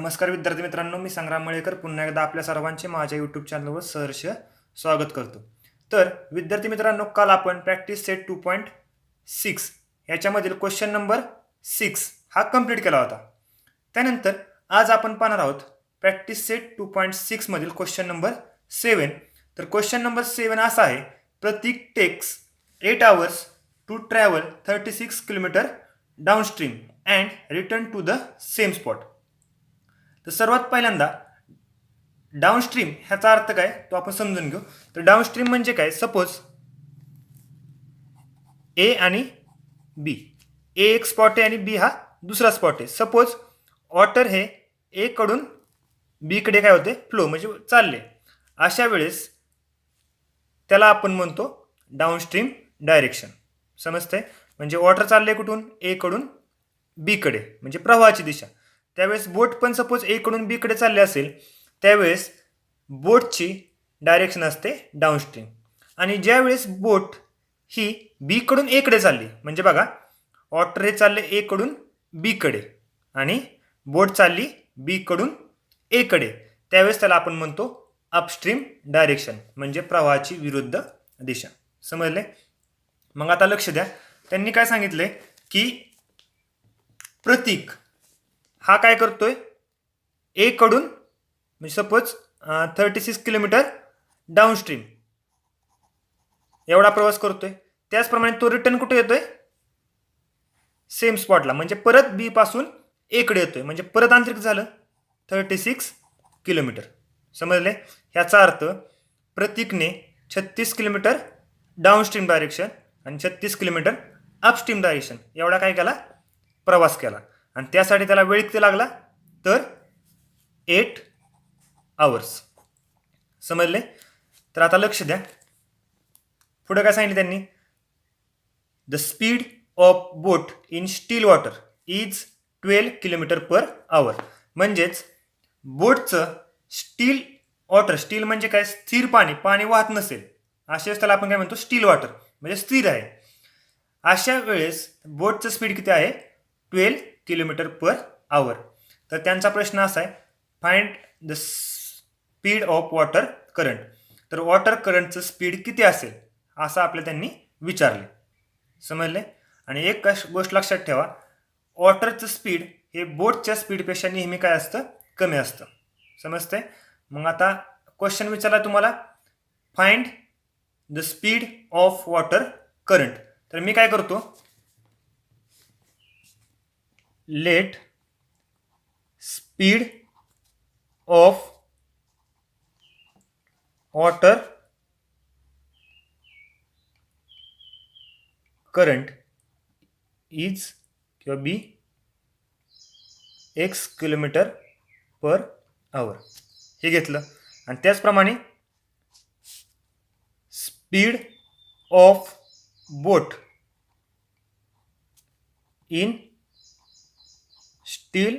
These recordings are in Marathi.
नमस्कार विद्यार्थी मित्रांनो, मी संग्राम मळेकर पुन्हा एकदा आपल्या सर्वांचे माझ्या यूट्यूब चॅनलवर सहर्ष स्वागत करतो. तर विद्यार्थी मित्रांनो, काल आपण प्रॅक्टिस सेट 2.6 याच्यामधील क्वेश्चन नंबर 6 हा कंप्लीट केला होता. त्यानंतर आज आपण पाहणार आहोत प्रॅक्टिस सेट 2.6 मधील क्वेश्चन नंबर 7. तर क्वेश्चन नंबर 7 असा आहे, Pratik takes 8 hours to travel 36 kilometre downstream and return to the same spot. तर सर्वात पहिल्यांदा डाउनस्ट्रीम ह्याचा अर्थ काय तो आपण समजून घेऊ. तर डाउनस्ट्रीम म्हणजे काय, सपोज ए आणि बी, ए एक स्पॉट आहे आणि बी हा दुसरा स्पॉट आहे. सपोज वॉटर हे ए कडून बी कडे काय होते, फ्लो म्हणजे चालले. अशा वेळेस त्याला आपण म्हणतो डाउनस्ट्रीम डायरेक्शन. समजतंय? म्हणजे वॉटर चालले कुठून, ए कडून बी कडे, म्हणजे प्रवाहाची दिशा. त्यावेळेस बोट पण सपोज ए कडून बी कडे चालले असेल, त्यावेळेस बोटची डायरेक्शन असते डाउनस्ट्रीम. आणि ज्यावेळेस बोट ही बी कडून ए कडे चालली, म्हणजे बघा वॉटर हे चालले ए कडून बी कडे आणि बोट चालली बी कडून ए कडे, त्यावेळेस त्याला आपण म्हणतो अपस्ट्रीम डायरेक्शन, म्हणजे प्रवाहाची विरुद्ध दिशा. समजले? मग आता लक्ष द्या, त्यांनी काय सांगितले की प्रतीक हा काय करतोय, ए कडून म्हणजे सपोज 36 किलोमीटर डाउनस्ट्रीम एवढा प्रवास करतोय. त्याचप्रमाणे तो रिटर्न कुठे येतोय, सेम स्पॉटला, म्हणजे परत बी पासून ए कडे येतोय, म्हणजे परत आंतरिक झालं 36 किलोमीटर. समजले? ह्याचा अर्थ प्रतीकने 36 किलोमीटर डाउनस्ट्रीम डायरेक्शन आणि 36 किलोमीटर अपस्ट्रीम डायरेक्शन एवढा काय केला, प्रवास केला. आणि त्यासाठी त्याला वेळ किती लागला, तर 8 hours. समजले? तर आता लक्ष द्या, पुढे काय सांगितले त्यांनी, the speed of boat in steel water is 12 kilometre per आवर. म्हणजेच बोटचं स्टील वॉटर, स्टील म्हणजे काय, स्थिर पाणी, पाणी वाहत नसेल अशा त्याला आपण काय म्हणतो, स्टील वॉटर म्हणजे स्थिर आहे. अशा वेळेस बोटचं स्पीड किती आहे, 12 किलोमीटर पर आवर. तर त्यांचा प्रश्न असा आहे, find the speed of water current. तर वॉटर करंटचं स्पीड किती असेल असं आपल्याला त्यांनी विचारले. समजले? आणि एक गोष्ट लक्षात ठेवा, वॉटरचं स्पीड हे बोटच्या स्पीडपेक्षा नेहमी काय असतं, कमी असतं. समजते? मग आता क्वेश्चन विचारला तुम्हाला, find the speed of water current. तर मी काय करतो, late speed of water current is किंवा बी x किलोमीटर पर आवर हे घेतलं. आणि त्याचप्रमाणे speed of boat in steel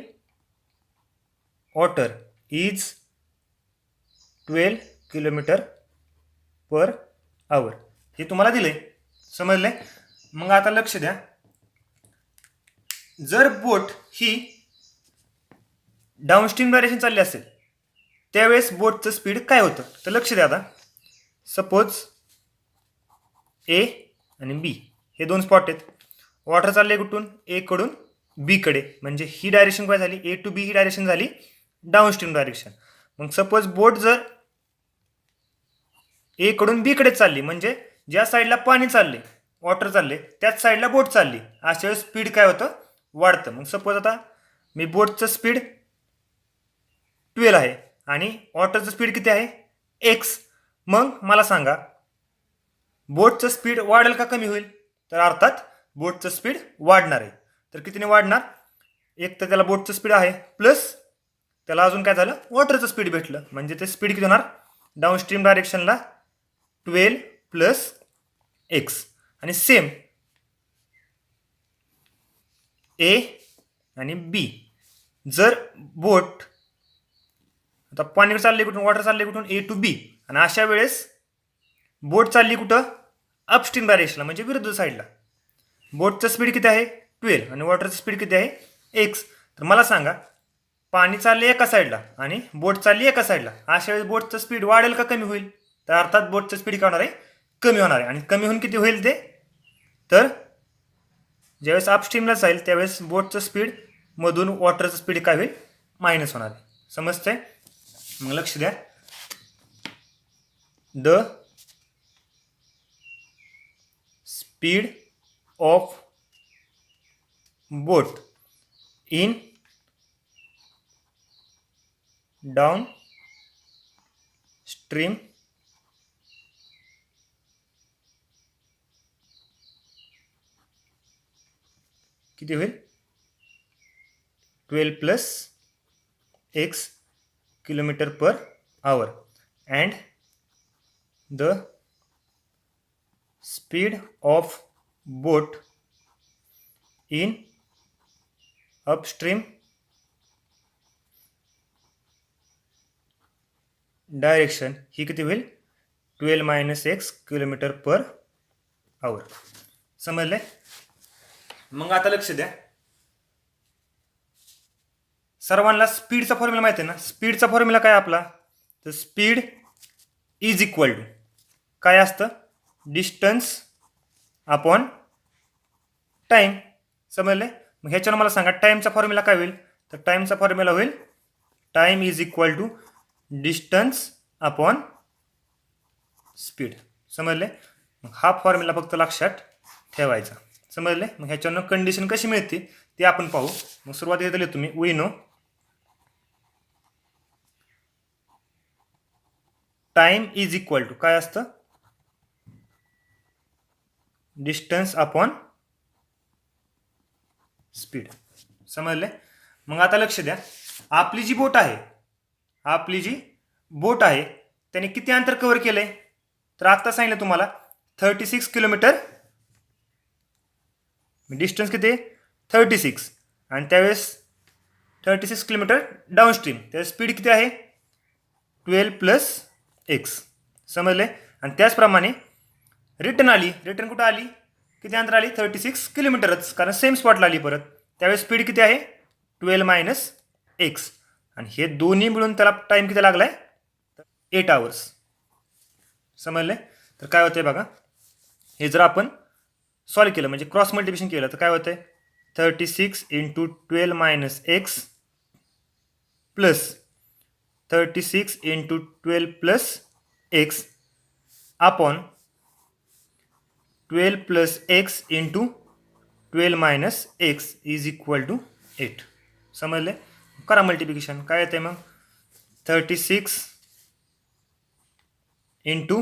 water is 12 kilometre per आवर हे तुम्हाला दिले. समजले? मग आता लक्ष द्या, जर बोट ही डाउनस्ट्रीम डायरेक्शन चालली असेल त्यावेळेस बोटचं स्पीड काय होतं. तर लक्ष द्या, आता सपोज ए आणि बी हे दोन स्पॉट आहेत, वॉटर चालले कुठून, ए कडून बी कडे, म्हणजे ही डायरेक्शन काय झाली, ए टू बी ही डायरेक्शन झाली डाउनस्ट्रीम डायरेक्शन. मग सपोज बोट जर ए कडून बी कडे चालली, म्हणजे ज्या साईडला पाणी चालले, वॉटर चालले, त्याच साईडला बोट चालली, अशा वेळेस स्पीड काय होतं, वाढतं. मग सपोज आता मी बोटचं स्पीड 12 आहे आणि वॉटरचं स्पीड किती आहे, एक्स. मग मला सांगा बोटचं स्पीड वाढेल का कमी होईल. तर अर्थात बोटचं स्पीड वाढणार आहे. तर कितीने वाढणार, एक तर त्याला बोटचं स्पीड आहे प्लस त्याला अजून काय झालं, वॉटरचं स्पीड भेटलं, म्हणजे ते स्पीड किती होणार, डाउनस्ट्रीम डायरेक्शनला 12 प्लस एक्स. आणि सेम ए आणि बी, जर बोट आता पाणी चालले कुठून, वॉटर चालले कुठून, ए टू बी, आणि अशा वेळेस बोट चालली कुठं, अपस्ट्रीम डायरेक्शनला म्हणजे विरुद्ध साईडला. बोटचं स्पीड किती आहे 12 आणि वॉटरचं स्पीड किती आहे एक्स. तर मला सांगा पाणी चालले एका साईडला आणि बोट चालली एका साईडला, अशा वेळेस बोटचं स्पीड वाढेल का कमी होईल? तर अर्थात बोटचं स्पीड काय होणार आहे? कमी होणार आहे. आणि कमी होऊन किती होईल ते? तर ज्यावेळेस अपस्ट्रीमला जाईल त्यावेळेस बोटचं स्पीड मधून वॉटरचं स्पीड काय होईल? मायनस होणार आहे. समजतंय? मग लक्ष द्या. The speed of boat in downstream किती होईल? 12 plus x kilometre per hour and the speed of boat in upstream direction ही किती होईल? 12 minus x kilometre per hour. समजले? मग आता लक्ष द्या. सर्वांना स्पीडचा फॉर्म्युला माहिती आहे ना? स्पीडचा फॉर्म्युला काय आपला? तर स्पीड इज इक्वल टू काय असतं? Distance upon time. समजले? मग ह्याच्यानं मला सांगा टाईमचा फॉर्म्युला काय होईल? तर टाईमचा फॉर्म्युला होईल time is equal to distance upon speed. समजले? मग हा फॉर्म्युला फक्त लक्षात ठेवायचा. समजले? मग ह्याच्यानं कंडिशन कशी मिळते ते आपण पाहू. मग सुरुवातीला दिली तुम्ही we know time is equal to काय असतं? Distance upon speed. समजले? मग आता लक्ष द्या. आपली जी बोट आहे त्याने किती अंतर कव्हर केलंय? तर आता सांगितलं तुम्हाला 36 किलोमीटर. डिस्टन्स किती आहे? 36. आणि त्यावेळेस 36 किलोमीटर डाऊनस्ट्रीम. त्यावेळेस स्पीड किती आहे? 12 प्लस x. समजले? आणि त्याचप्रमाणे रिटर्न कुठं आली? किती अंतर आली? 36 किलोमीटरच, कारण सेम स्पॉटला आली परत. त्यावेळेस स्पीड किती आहे? 12 मायनस x. आणि हे दोन्ही मिळून त्याला टाईम किती लागलाय? 8 आवर्स. समजले? तर काय होतंय बघा, हे जर आपण सॉल्व केलं म्हणजे क्रॉस मल्टिप्लिकेशन केलं तर काय होतंय? 36 into 12 minus x plus 36 into 12 plus x upon 12 plus x into 12 minus x is equal to 8. समजले? करा मल्टिप्लिकेशन. काय येते मग? 36 इंटू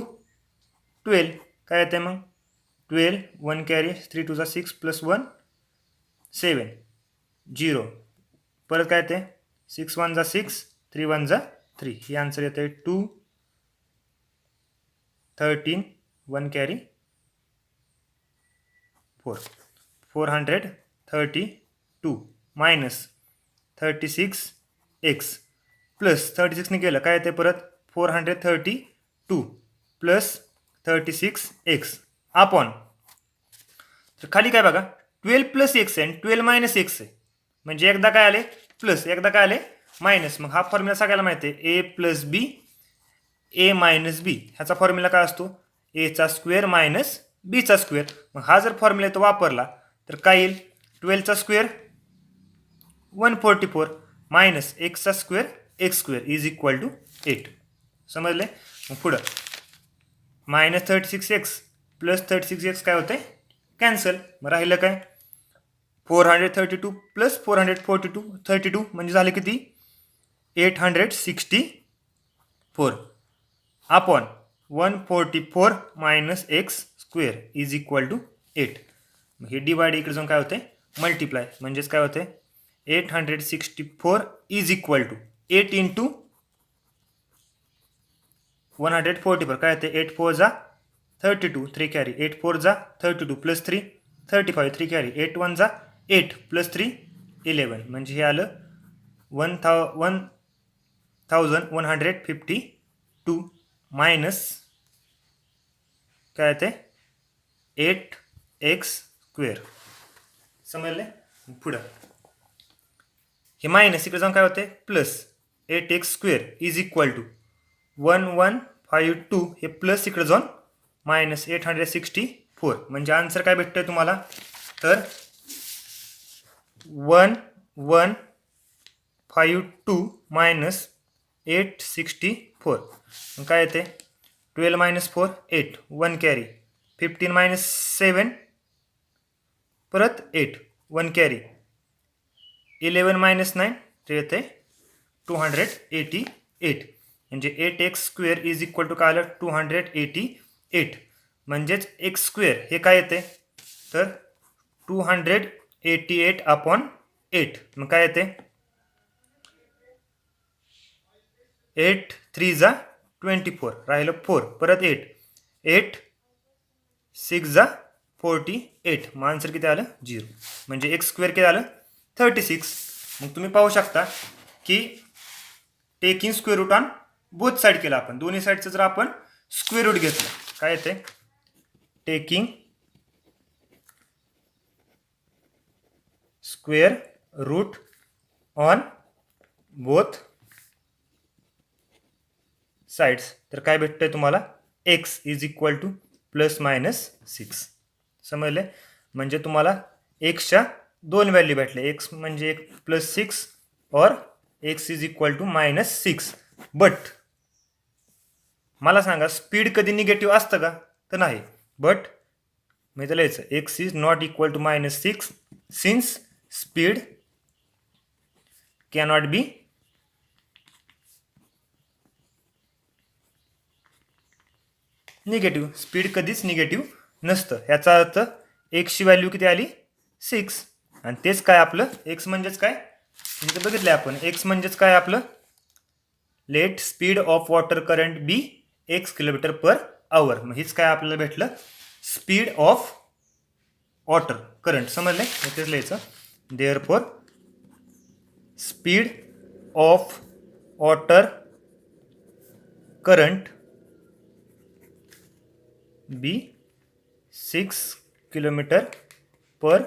12 काय येते मग? 12 1 कॅरी 3 टू 6 प्लस 1 7 0. परत काय येते? 6 1 6 3 1 3. ही आन्सर येते 2 13 1 कॅरी 4 432 मायनस 36 x प्लस 36 ने केलं काय येते परत? 432 प्लस 36 x अपॉन, तर खाली काय बघा 12 प्लस x आहे आणि 12 मायनस x आहे. म्हणजे एकदा काय आले प्लस, एकदा काय आले मायनस. मग हा फॉर्म्युला सगळ्याला माहिती आहे, a plus B A minus B. ह्याचा फॉर्म्युला काय असतो? एचा स्क्वेअर मायनस बीचा स्क्वेअर. मग हा जर फॉर्म्युला तो वापरला तर काय येईल? 12चा स्क्वेअर 144 मायनस एक्सचा square x square is equal to 8. समजले? मग पुढं मायनस 36x प्लस 36x काय होते? कॅन्सल. मग राहिलं काय? 432 प्लस 442 32 म्हणजे झाले किती? 864 upon 144 minus x square is equal to 8. हे डिवाइड इकडे जाऊन काय होते? मल्टिप्लाय. म्हणजेच काय होते? 864 इज इक्वल टू 8 इंटू 144 काय होते? 8 4 जा 32 3 कॅरी 8 4 जा 32 प्लस 3 35 3 कॅरी 8 1 जा 8 प्लस 3 11. म्हणजे हे आलं 1152 मायनस काय ते 8x स्क्वेअर. समजले? पुढं हे मायनस इकडे जाऊन काय होते plus 8x² is equal to 1152 हे प्लस इकडे जाऊन मायनस 864 म्हणजे आन्सर काय भेटतोय तुम्हाला तर 1152 मायनस 864 मग काय येते 12 मायनस 4 8 1 कॅरी 15 मायनस 7 परत 8 1 कॅरी 11 मायनस 9 ते येते 288 म्हणजे 8x² इज इक्वल टू काय आलं 288 म्हणजेच x² हे काय येते तर 288 अपॉन 8 मग काय येते 8 3 जा 24 राहिलं 4 परत 8 8 6 जा 48 मग आन्सर किती आलं 0 म्हणजे x² किती आलं 36 मग तुम्ही पाहू शकता की taking square root on both side केला आपण दोन्ही साईडचं जर आपण स्क्वेअर रूट घेतलं काय येते taking square root on both sides तर काय भेटतंय तुम्हाला x is equal to plus minus 6 समजले म्हणजे तुम्हाला एक्सच्या दोन व्हॅल्यू भेटले x म्हणजे एक प्लस 6 और x is equal to minus 6 but मला सांगा स्पीड कधी निगेटिव्ह असतं का तर नाही बट मी त्याला यायचं x is not equal to minus 6 since speed cannot be negative speed कधीच निगेटिव्ह नसतं याचा अर्थ एक्सची व्हॅल्यू किती आली 6 आणि तेच काय आपलं एक्स म्हणजेच काय इथे बघितलं आपण एक्स म्हणजेच काय आपलं let speed of water current be x kilometre per hour मग हीच काय आपल्याला भेटलं स्पीड ऑफ वॉटर करंट समजले इथेच लिहायचं therefore speed of water current be 6 kilometre per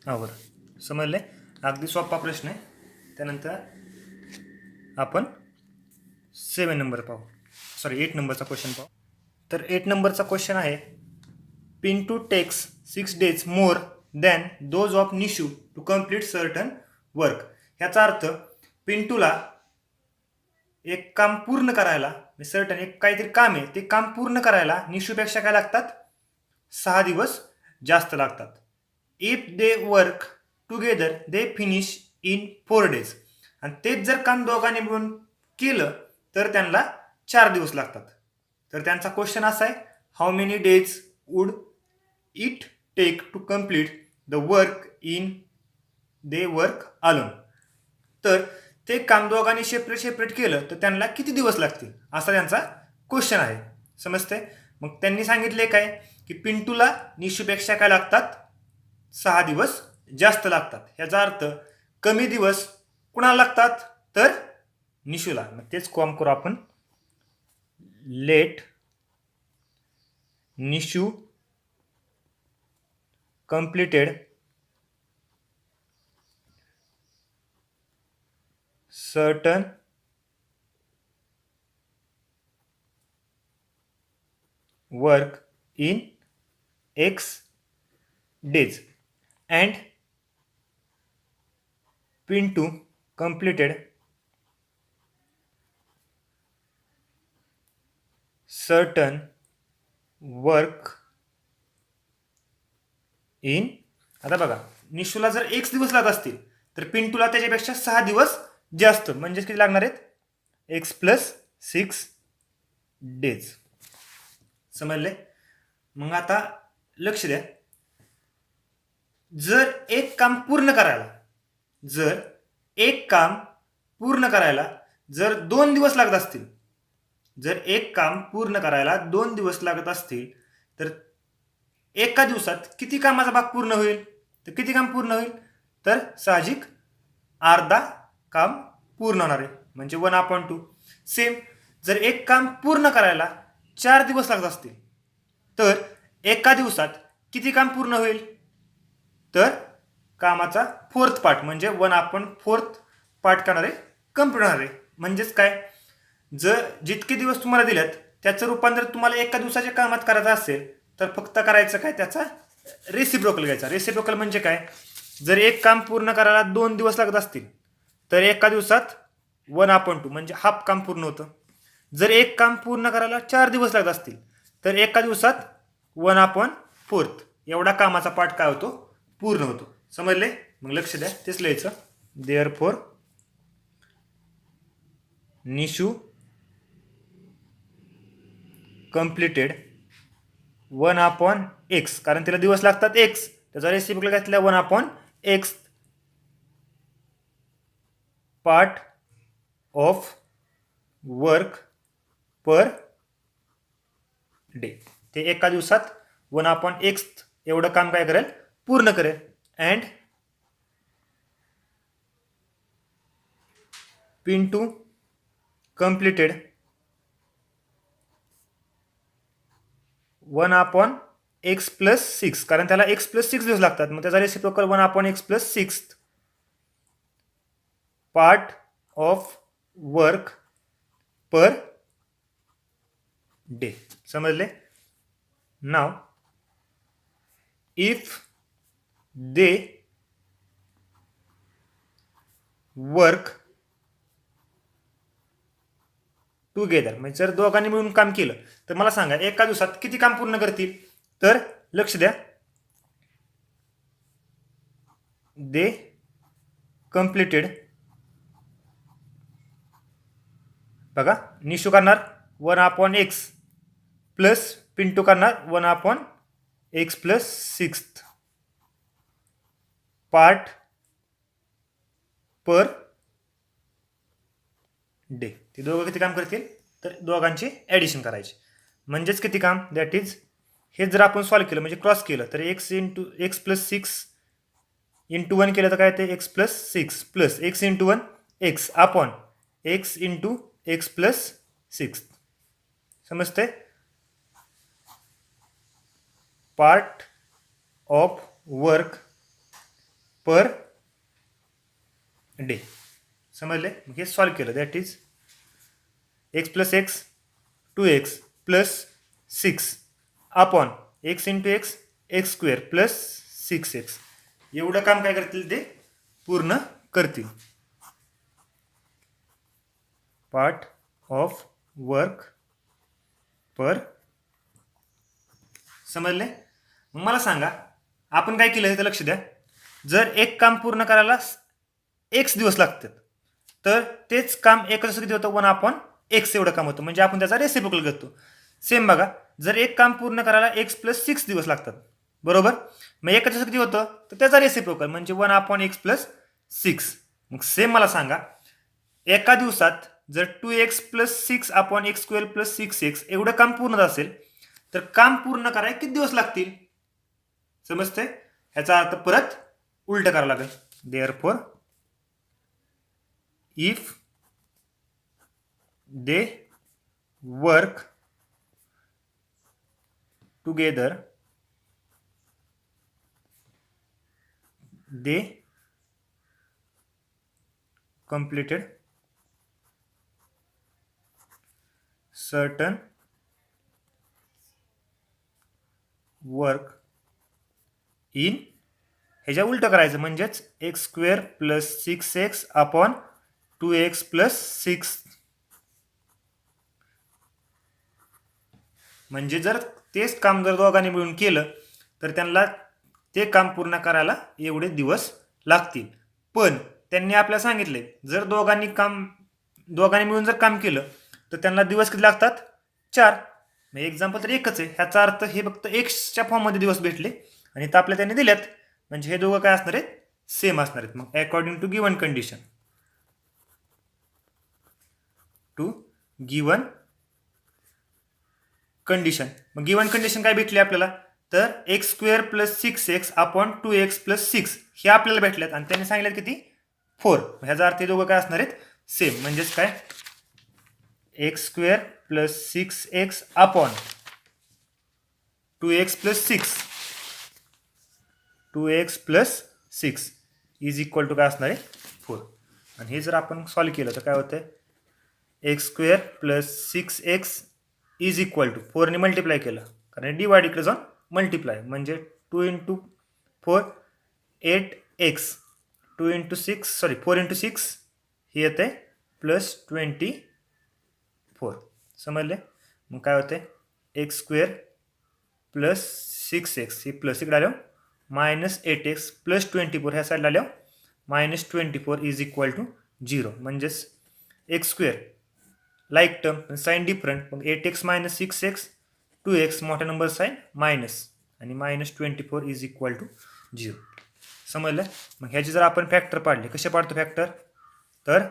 hour समजले अगदी सोपा प्रश्न आहे त्यानंतर आपण 7 नंबर पाहू सॉरी 8 नंबरचा क्वेश्चन पाहू तर 8 नंबरचा क्वेश्चन आहे Pintu takes 6 days more than those of Nishu to complete certain work ह्याचा अर्थ पिंटूला एक काम पूर्ण करायला सर्टन एक काहीतरी काम आहे ते काम पूर्ण करायला निशूपेक्षा काय लागतात 6 दिवस जास्त लागतात if they work together they finish in 4 days आणि तेच जर काम दोघांनी मिळून केलं तर त्यांना 4 दिवस लागतात तर त्यांचा क्वेश्चन असा आहे how many days would it take to complete the work in they work alone तर ते काम दोघांनी सेपरेट केलं तर त्यांना किती दिवस लागतील असा त्यांचा क्वेश्चन आहे समजते मग त्यांनी सांगितले काय की पिंटूला निशूपेक्षा काय लागतात 6 दिवस जास्त लागतात याचा अर्थ कमी दिवस कुणाला लागतात तर निशूला मग तेच कॉम करू आपण let Nishu completed certain work in X days and Pintu completed certain work in आता बघा निशूला जर x दिवस लागत असतील तर पिंटूला त्याच्यापेक्षा 6 दिवस जास्त म्हणजे किती लागणार आहेत x प्लस 6 days समजले मग आता लक्ष द्या जर एक काम पूर्ण करायला जर 2 दिवस लागत असतील जर एक काम पूर्ण करायला 2 दिवस लागत असतील तर एका दिवसात किती कामाचा भाग पूर्ण होईल तर किती काम पूर्ण होईल तर साहजिक अर्धा काम पूर्ण होणार आहे म्हणजे 1/2 सेम जर एक काम पूर्ण करायला 4 दिवस लागत असतील तर एका दिवसात किती काम पूर्ण होईल तर कामाचा 4th पार्ट म्हणजे 1/4 पार्ट करणार आहे कम्प्लीट होणार आहे. म्हणजेच काय, जर जितके दिवस तुम्हाला दिलेत त्याचं रूपांतर तुम्हाला एका दिवसाच्या कामात करायचं असेल तर फक्त करायचं काय, त्याचा रेसिप्रोकल घ्यायचा. रेसिप्रोकल म्हणजे काय, जर एक काम पूर्ण करायला 2 दिवस लागत असतील तर एका दिवसात 1/2 म्हणजे हाफ काम पूर्ण होतं. जर एक काम पूर्ण करायला 4 दिवस लागत असतील तर एका दिवसात 1/4 एवढा कामाचा पार्ट काय होतो, पूर्ण होतो. समजले? मग लक्ष द्या, तेच लिहायचं. देअरफॉर निशू कंप्लीटेड 1/x, कारण तिला दिवस लागतात x, त्याचा रेसिप्रोकल घातला 1/x part of work per day. ते एका दिवसात 1/x एवढं काम काय करेल, पूर्ण करेल. अँड पिंटू कंप्लीटेड 1/x + 6, कारण त्याला x + 6 दिवस लागतात, मग त्याचा reciprocal 1/x + 6 part of work per day. समजले? Now if they work together, म्हणजे जर दोघांनी मिळून काम केलं तर मला सांगा एका दिवसात किती काम पूर्ण करतील. तर लक्ष द्या, दे कंप्लीटेड, बघा निशू करणार 1/x प्लस पिंटू करणार 1/x + 6 पार्ट पर डे. ते दोघं किती काम करतील, तर दोघांची ॲडिशन करायची. म्हणजेच किती काम, दॅट इज, हे जर आपण सॉल्व्ह केलं म्हणजे क्रॉस केलं तर x + 6 × 1 केलं तर काय ते x + 6 plus x × 1 x upon x × x + 6. समजते? Part of work per day. समजले? हे सॉल्व्ह केलं, that is x + x 2x + 6 upon x × x x² + 6x एवढं काम काय करतील, ते पूर्ण करतील. पार्ट ऑफ वर्क पर. समजले? मला सांगा आपण काय केलं तर लक्ष द्या, जर एक काम पूर्ण करायला x दिवस लागतात तर तेच काम एका दिवसात किती होतं, 1/x एवढं काम होतं, म्हणजे आपण त्याचा रेसिप्रोकल घेतो. सेम बघा, जर एक काम पूर्ण करायला x + 6 दिवस लागतात, बरोबर, मग एका दिवसात किती होतं, तर त्याचा रेसिप्रोकल म्हणजे 1/x + 6. मग सेम मला सांगा एका दिवसात जर 2x + 6 x² + 6x एवढं काम पूर्ण असेल तर काम पूर्ण करायला किती दिवस लागतील. समजते? ह्याचा अर्थ परत उलट करावं लागेल. Therefore if they work together they completed certain work in, ह्याच्या उलट करायचं म्हणजेच x² + 6x अपॉन 2x + 6. म्हणजे जर तेच काम जर दोघांनी मिळून केलं तर त्यांना ते काम पूर्ण करायला एवढे दिवस लागतील. पण त्यांनी आपल्याला सांगितले जर दोघांनी मिळून जर काम केलं तर त्यांना दिवस किती लागतात, 4. मग एक्झाम्पल तर एकच आहे, ह्याचा अर्थ हे फक्त एक्सच्या फॉर्ममध्ये दिवस भेटले आणि तर आपल्या त्यांनी दिल्यात, म्हणजे हे दोघं काय असणार आहेत, सेम असणार आहेत. मग अकॉर्डिंग टू गिवन कंडिशन, मग गिवन कंडिशन काय भेटली आपल्याला, तर x² + 6x अपॉन 2x + 6 हे आपल्याला भेटल्यात आणि त्यांनी सांगितलं किती, 4. ह्याचा अर्थ हे दोघं काय असणार आहेत, सेम. म्हणजेच काय, x² + 6x upon 2x + 6 is equal to काय असणार आहे, 4. आणि हे जर आपण सॉल्व्ह केलं तर काय होतं, x square plus 6x is equal to 4ने मल्टिप्लाय केलं कारण डिवाइड इकडे जाऊन मल्टिप्लाय म्हणजे 2 into 4 8x 2 into 6 sorry 4 into 6 हे येते प्लस 24. समजले. मग काय होते एक्स स्क्वेअर प्लस 6x हे प्लस इकडे आल्यावर मायनस 8x प्लस 24 ह्या साईडला आल्यावर मायनस 24 इज इक्वल टू 0. म्हणजेच x square like term sign different, मग 8x मायनस 6x 2x मोठ्या नंबर साईन मायनस आणि मायनस 24 इज इक्वल टू 0. समजलं. मग ह्याचे जर आपण फॅक्टर पाडले, कसे पाडतो फॅक्टर, तर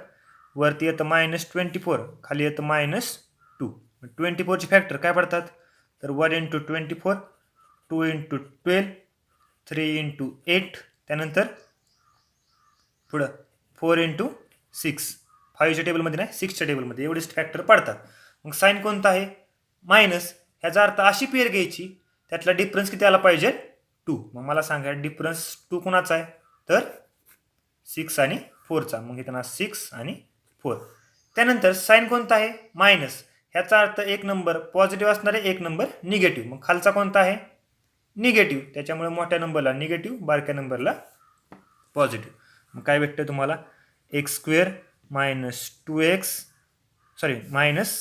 वरती येतं मायनस 24 खाली येतं मायनस 2. 24चे फॅक्टर काय पडतात, तर 1 इंटू 24 2 इंटू 12 3 इंटू 8 त्यानंतर पुढं 4 इंटू 6 5च्या टेबलमध्ये नाही 6च्या टेबलमध्ये एवढेच फॅक्टर पडतात. मग साईन कोणता आहे, मायनस. ह्याचा अर्थ अशी पेअर घ्यायची त्यातला डिफरन्स किती आला पाहिजे, 2. मग मला सांगा डिफरन्स 2 कोणाचा आहे, तर 6 आणि 4चा. मग इथं 6 आणि 4. त्यानंतर साईन कोणता आहे, मायनस. ह्याचा अर्थ एक नंबर पॉझिटिव्ह असणार आहे, एक नंबर निगेटिव्ह. मग खालचा कोणता आहे, निगेटिव्ह. त्याच्यामुळे मोठ्या नंबरला निगेटिव्ह, बारक्या नंबरला पॉझिटिव्ह. मग काय भेटतं तुम्हाला, x square minus 2x sorry minus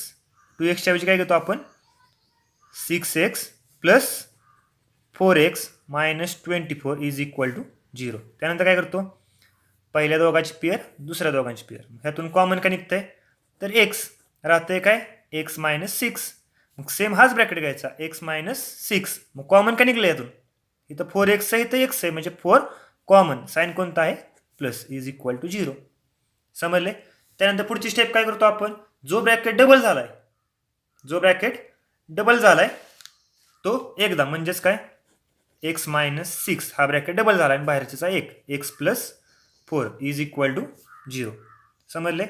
2xच्या ऐवजी काय घेतो आपण 6x plus 4x minus 24 is equal to 0. त्यानंतर काय करतो, पहिल्या दोघांची पेअर दुसऱ्या दोघांची पेअर, ह्यातून कॉमन काय निघतंय, तर x राहतंय काय x मायनस 6. मग सेम हाच ब्रॅकेट घ्यायचा x मायनस 6. मग कॉमन काय निघलं यातून, इथं 4x आहे इथं x आहे म्हणजे 4 कॉमन. साईन कोणता आहे, प्लस इज इक्वल टू 0. समजले. त्यानंतर पुढची स्टेप काय करतो आपण, जो ब्रॅकेट डबल झालाय तो एकदा, म्हणजेच काय एक्स मायनस 6 हा ब्रॅकेट डबल झाला आणि बाहेरचा एक x plus 4 is equal to 0. समजले.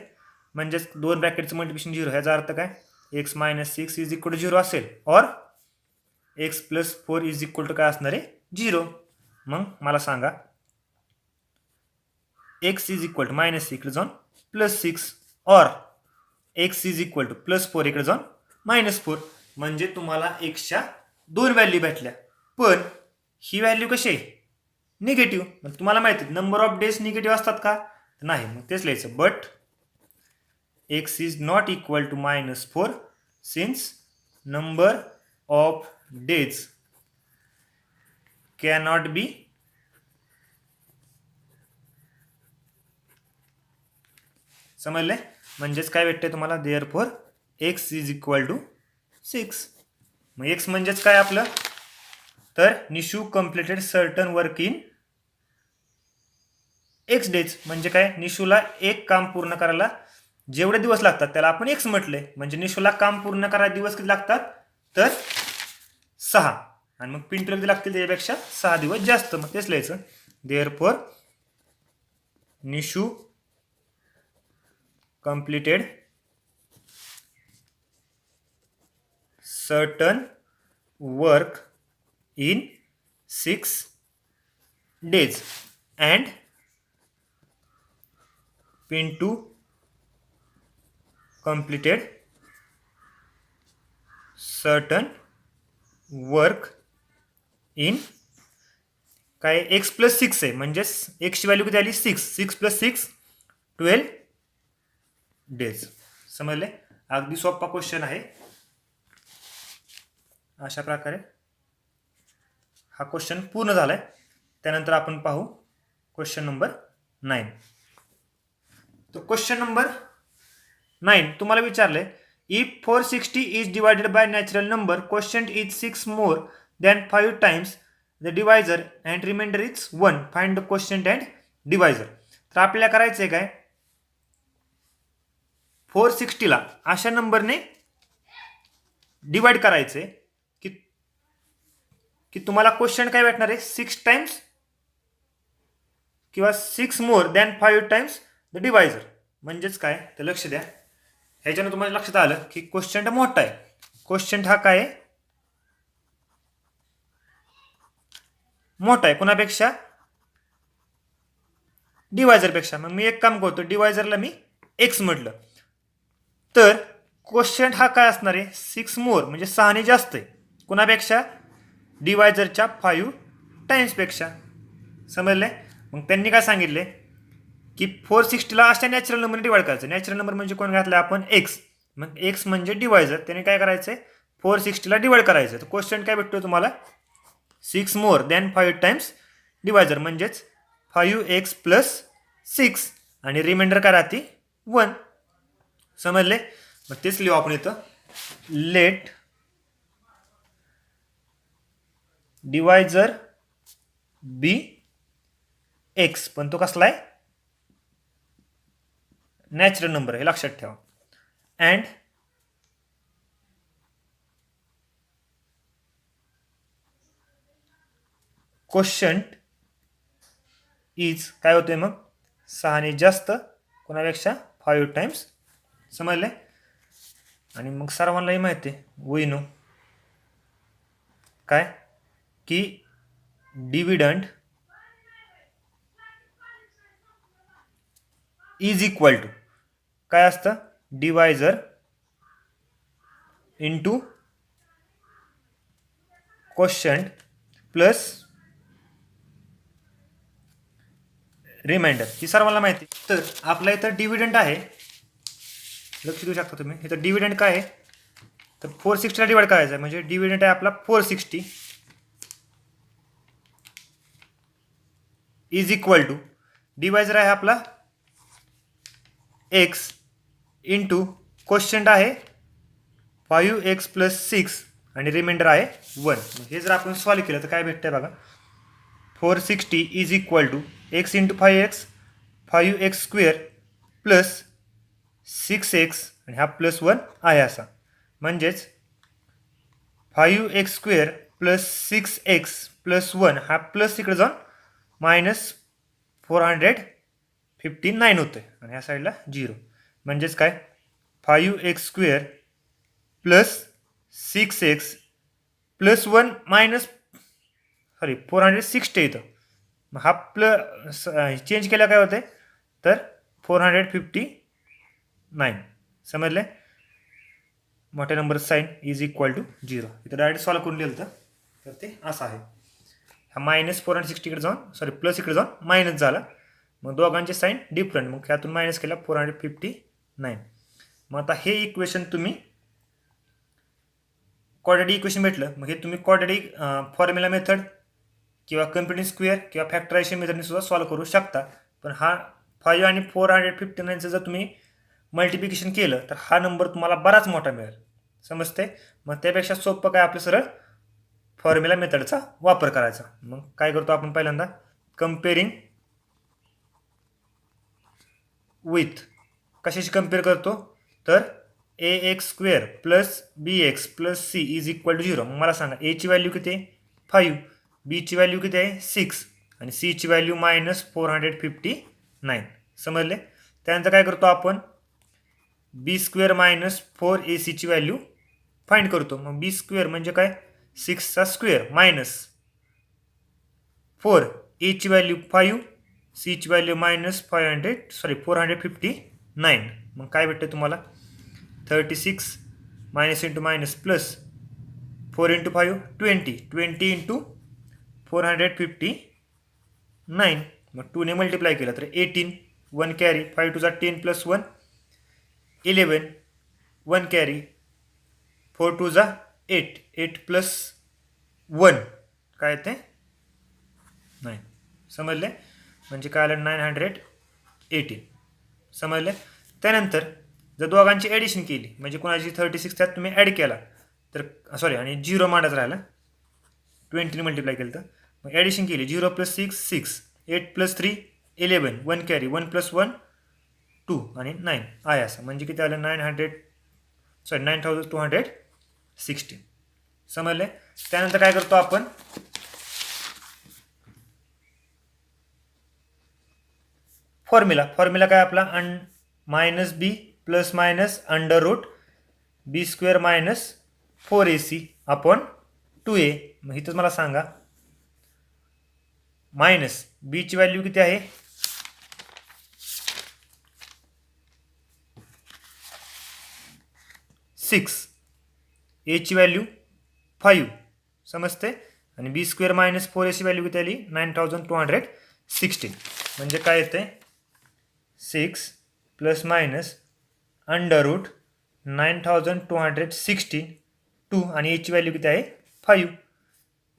म्हणजेच दोन ब्रॅकेटचं मल्टिप्लिकेशन 0. ह्याचा अर्थ काय, x minus 6 is equal to 0 असेल और x plus 4 is equal to काय असणार आहे, 0. मग मला सांगा x is equal to minus 6 इकडे जाऊन प्लस 6 और x is equal to plus 4 इकडे जाऊन मायनस 4. म्हणजे तुम्हाला एक्सच्या दोन व्हॅल्यू भेटल्या, पण ही व्हॅल्यू कशी आहे, निगेटिव्ह. मग तुम्हाला माहिती आहे नंबर ऑफ डेज निगेटिव्ह असतात का, नाही. मग तेच लिहायचं, but x is not equal to minus 4 since number of days cannot be समजले. म्हणजेच काय भेटते तुम्हाला, therefore x is equal to 6. मग एक्स म्हणजेच काय आपलं, तर Nishu completed certain work in x days. म्हणजे काय, निशूला एक काम पूर्ण करायला जेवढे दिवस लागतात त्याला आपण एक्स म्हटले. म्हणजे निशूला काम पूर्ण करायला दिवस किती लागतात, तर 6. आणि मग पिंटूला किती लागतील त्याच्यापेक्षा 6 दिवस जास्त. मग तेच लिहायचं, therefore Nishu completed certain work in 6 days and Pintu completed certain work in काय x प्लस 6 आहे, म्हणजेच x ची व्हॅल्यू किती आली 6. 6 प्लस 6 12 डेज. समजले. अगदी सोपा क्वेश्चन आहे. अशा प्रकारे हा क्वेश्चन पूर्ण झालाय. त्यानंतर आपण पाहू क्वेश्चन नंबर 9. तो क्वेश्चन नंबर 9 तुम्हाला विचारले, if 460 is divided by natural number quotient is 6 more than 5 times the divisor and remainder is 1, find the quotient and divisor. तर आपल्याला करायचंय काय, 460 ला अशा नंबरने डिवाइड करायचे की तुम्हाला क्वेश्चन काय भेटणार आहे, 6 टाइम्स किंवा 6 more than 5 times the divisor. म्हणजेच काय, तर लक्ष द्या, ह्याच्यानं तुम्हाला लक्षात आलं की क्वेश्चन मोठा आहे. क्वेश्चन हा काय मोठा आहे कुणापेक्षा, डिवायझरपेक्षा. मग मी एक काम करतो, डिवायझरला मी एक्स म्हटलं. तर क्वोशंट हा काय असणार आहे, 6 मोर म्हणजे 6ने जास्त आहे कुणापेक्षा, डिवायझरच्या 5 टाइम्सपेक्षा. समजले. मग त्यांनी काय सांगितले की 460ला अशा नॅचरल नंबरने डिवाइड करायचं. नॅचरल नंबर म्हणजे कोण घातला आपण, एक्स. मग एक्स म्हणजे डिवायझर, त्याने काय करायचंय 460ला डिवाइड करायचं. तर क्वेश्चन काय भेटतो तुम्हाला, 6 मोर दॅन 5 टाइम्स डिवायझर म्हणजेच 5x प्लस 6 आणि रिमाइंडर काय राहते 1. समजले. मग तेच लिहू आपण इथं, लेट डिवायझर बी एक्स, पण तो कसला आहे, नॅचरल नंबर आहे, लक्षात ठेवा. अँड क्वोशंट इज काय होतंय मग, 6ने जास्त कोणापेक्षा 5 टाइम्स. समजले. आणि मग सर्वांनाही माहिती आहे, वी नो काय की डिव्हिडंड इज इक्वल टू काय असतं, divisor into quotient plus remainder. ही सर्वांना माहिती. तर आपल्या इथं डिव्हिडंड आहे, लक्ष देऊ शकता तुम्ही. इथं डिव्हिडंड काय आहे, तर 460ला डिवाइड करायचं आहे, म्हणजे डिव्हिडंड आहे आपला 460 इज इक्वल टू डिवायझर आहे आपला एक्स इंटू क्वोशंट आहे 5x प्लस 6 आणि रिमाइंडर आहे 1. हे जर आपण सॉल्व केलं तर काय भेटतंय बघा, 460 is equal to x into 5x square plus 6x आणि हा प्लस 1 आहे असा. म्हणजेच 5x square plus 6x plus 1 हा प्लस इकडे जाऊन मायनस 459 होतोय आणि ह्या साईडला 0. म्हणजेच काय 5x square plus 6x plus 1 minus 460 येतं. मग हा प्लस चेंज केला काय होते तर 459. समजले. मोठ्या number sign is equal to 0. इथं डायरेक्ट सॉल्व करून लिहिलं तर ते असं आहे. हा मायनस 460 इकडे जाऊन प्लस इकडे जाऊन मायनस झाला. मग दोघांचे साईन डिफरंट, मग ह्यातून मायनस केला 459. मग आता हे इक्वेशन तुम्ही क्वाड्रॅटिक इक्वेशन भेटलं, मग हे तुम्ही क्वाड्रॅटिक फॉर्म्युला मेथड किंवा कम्प्युटिंग स्क्वेअर किंवा फॅक्टरायझेशन मेथडने सुद्धा सॉल्व करू शकता. पण हा 5 आणि 459चं जर तुम्ही मल्टिप्लिकेशन केलं तर हा नंबर तुम्हाला बराच मोठा मिळेल. समजते. मग त्यापेक्षा सोपं काय, आपलं सरळ फॉर्म्युला मेथडचा वापर करायचा. मग काय करतो आपण, पहिल्यांदा कम्पेअरिंग विथ, कशाशी कम्पेअर करतो तर ax square plus bx plus c is equal to 0. मग मला सांगा a ची व्हॅल्यू किती आहे 5, b ची व्हॅल्यू किती आहे 6 आणि c ची व्हॅल्यू मायनस 459. समजले. त्यानंतर काय करतो आपण, बी स्क्वेअर मायनस 4ac ची व्हॅल्यू फाइंड करतो. मग बी स्क्वेअर म्हणजे काय 6चा स्क्वेअर मायनस 4, ए ची व्हॅल्यू 5, सी ची व्हॅल्यू मायनस 459. मग काय भेटते तुम्हाला 36 minus into minus plus 4 into 5 20 into 459. मग 2ने मल्टिप्लाय केलं तर 18, 1 कॅरी, 5 टू जा 10 प्लस 1 11, 1 कॅरी, 4 टू जा 8, 8 प्लस 1 काय ते 9. समजले. म्हणजे काय आलं 918. समजले. त्यानंतर जर दोघांची ॲडिशन केली म्हणजे कोणाची 36 त्यात तुम्ही ॲड केला तर आणि 0 मांडत राहिला 20ने मल्टिप्लाय केलं तर मग ॲडिशन केली 0 प्लस 6 6, 8 प्लस 3 11, 1 कॅरी, 1 प्लस 1 2 आणि 9 आहे असं. म्हणजे किती आलं 9216. समजले. त्यानंतर काय करतो आपण, फॉर्म्युला काय आपला minus B plus minus under root B square minus 4ac upon 2a. मग इथंच मला सांगा मायनस बी ची व्हॅल्यू किती आहे 6, एची व्हॅल्यू 5 समजते, आणि बी स्क्वेअर मायनस 4ac व्हॅल्यू किती आली 9216. म्हणजे काय येते 6 प्लस मायनस अंडर रूट 9216 2, आणि एची व्हॅल्यू किती आहे 5.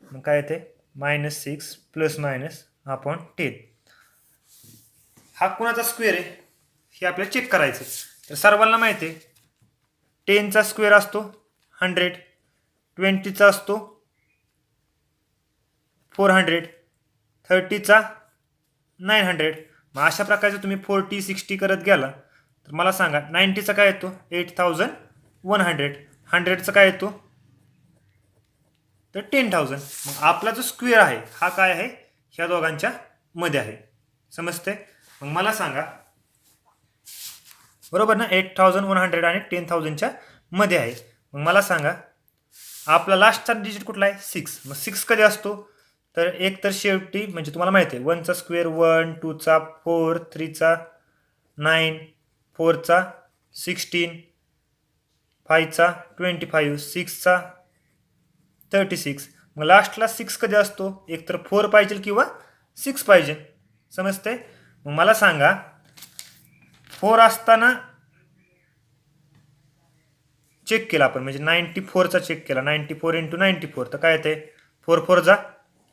मग काय येते -6 प्लस मायनस अपॉन 10. हा कुणाचा स्क्वेअर आहे हे आपल्याला चेक करायचं. तर सर्वांना माहिती आहे 10चा स्क्वेअर असतो 100, 20चा असतो 400, 30चा 900. मग अशा प्रकारचे तुम्ही 40, 60 करत गेला तर मला सांगा 90चा काय येतो 8100, 100चा काय येतो तर 10,000. मग आपला जो स्क्वेअर आहे हा काय आहे ह्या दोघांच्या मध्ये आहे. समजते. मग मला सांगा बरोबर ना 8100 आणि 10,000च्या मध्ये आहे. मग मला सांगा आपला लास्टचा डिजिट कुठला आहे 6. मग 6 कधी असतो तर एक तर शेवटी म्हणजे तुम्हाला माहिती आहे 1चा स्क्वेअर 1, 2चा 4, 3चा 9, 4चा 16, 5चा 25, 6चा 36. मग लास्टला 6 कधी असतो एक तर 4 पाहिजे किंवा 6 पाहिजे. समजते. मग मला सांगा 4 असताना चेक केला आपण म्हणजे 94चा चेक केला 94 × 94 तर काय येते 4 4 जा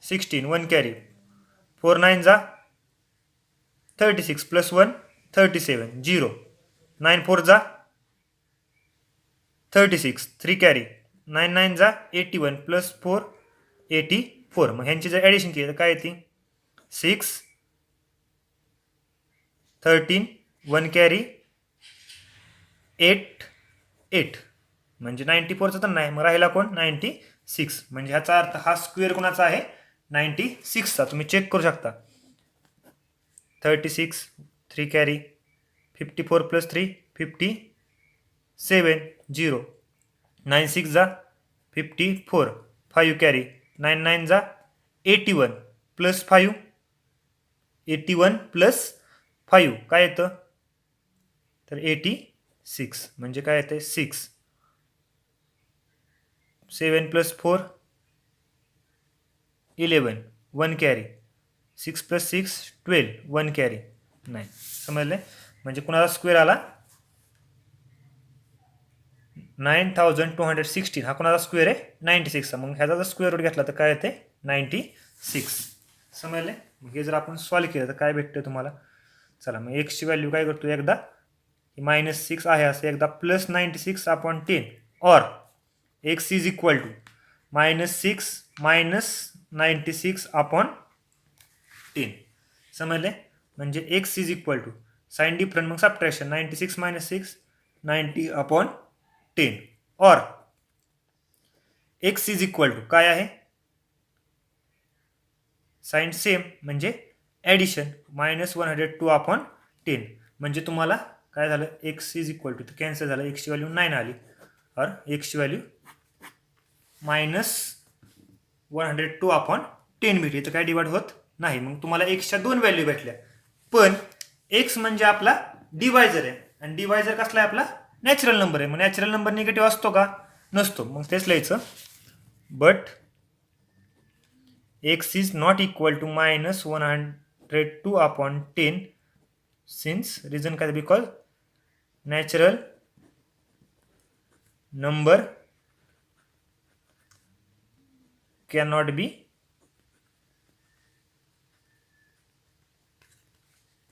16 1 कॅरी 4 9 जा 36 प्लस 1 37 0 9 4 जा 36 3 कॅरी 9 9 जा 81 प्लस 4 84. मग ह्यांची जर ॲडिशन केली तर काय येते 6 13 1 कॅरी 8 8 म्हणजे 94चा तर नाही. मग राहिला कोण 96. म्हणजे ह्याचा अर्थ हा स्क्वेअर कोणाचा आहे 96चा. तुम्ही चेक करू शकता 36 3 कॅरी 54 प्लस 3 57 0 9 6 जा 54 5 कॅरी 9 9 जा 81 प्लस 5 81 प्लस 5 काय येतं तर 86. म्हणजे काय येते 6 7 प्लस 4 11 1 कॅरी 6 प्लस 6 12 1 कॅरी 9. समजले. म्हणजे कुणाला स्क्वेअर आला 9216. हा कुणाचा स्क्वेअर आहे 96चा. मग ह्याचा जर स्क्वेअर रूट घेतला तर काय येते 96. समजले. हे जर आपण सॉल्व केलं तर काय भेटतं तुम्हाला. चला मग एक्सची व्हॅल्यू काय करतो एकदा -6 आहे असं एकदा प्लस 96 अपॉन 10 और x is equal to -6 minus 96 upon 10. समजले. म्हणजे x is equal to sign different मग सबट्रॅक्शन 96 मायनस 6 90 अपॉन 10 और x इज इक्वल टू काय आहे साइन सेम म्हणजे ॲडिशन -102 अपॉन 10. म्हणजे तुम्हाला काय झालं x is equal to cancel झालं एक्सची व्हॅल्यू 9 आली और एक्सची व्हॅल्यू -102 अपॉन 10 भेटली. तर काय डिवाइड होत नाही. मग तुम्हाला एक्सच्या 2 व्हॅल्यू भेटल्या. पण एक्स म्हणजे आपला डिवायझर आहे आणि डिवायझर कसला आहे आपला नॅचरल नंबर आहे. मग नॅचरल नंबर निगेटिव्ह असतो का नसतो. मग तेच लिहायचं but x is not equal to -102 upon 10 since reason काय because natural number cannot be.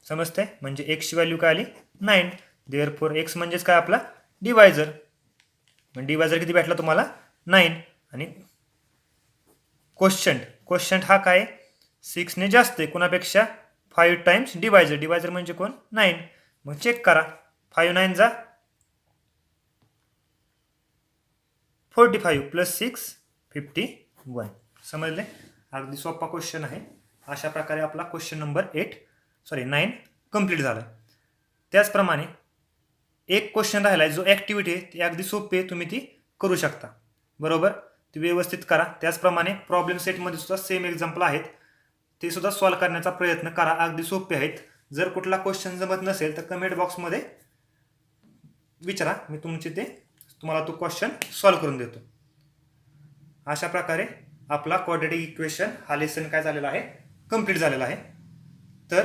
समजते. म्हणजे x ची व्हॅल्यू काय आली 9. देअरफॉर x म्हणजेच काय आपला डिवायझर. म्हणजे डिवायझर किती भेटला तुम्हाला 9. आणि क्वोशंट हा काय 6 ने जास्त आहे कुणापेक्षा 5 टाइम्स डिवायझर. डिवायझर म्हणजे कोण 9. मग चेक करा 5 9 जा 45 प्लस 6 51. समजले. अगदी सोपा क्वेश्चन आहे. अशा प्रकारे आपला क्वेश्चन नंबर 9 कंप्लीट झाला. त्याचप्रमाणे एक क्वेश्चन राहिला आहे जो ॲक्टिव्हिटी आहे ती अगदी सोपी आहे तुम्ही ती करू शकता. बरोबर ती व्यवस्थित करा. त्याचप्रमाणे प्रॉब्लेम सेटमध्ये सुद्धा सेम एक्झाम्पल आहेत ते सुद्धा सॉल्व्ह करण्याचा प्रयत्न करा. अगदी सोपे आहेत. जर कुठला क्वेश्चन जमत नसेल तर कमेंट बॉक्समध्ये विचारा मी तुमचे ते तुम्हाला तो क्वेश्चन सॉल्व्ह करून देतो. अशा प्रकारे आपला क्वाड्रॅटिक इक्वेशन हा लेसन काय झालेला आहे, कंप्लीट झालेला आहे. तर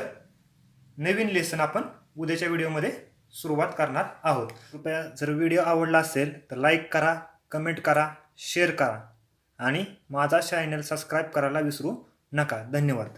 नवीन लेसन आपण उद्याच्या व्हिडिओमध्ये सुरुवात करणार आहोत. कृपया जर व्हिडिओ आवडला असेल तर लाईक करा, कमेंट करा, शेअर करा आणि माझा चॅनल सबस्क्राईब करायला विसरू नका. धन्यवाद.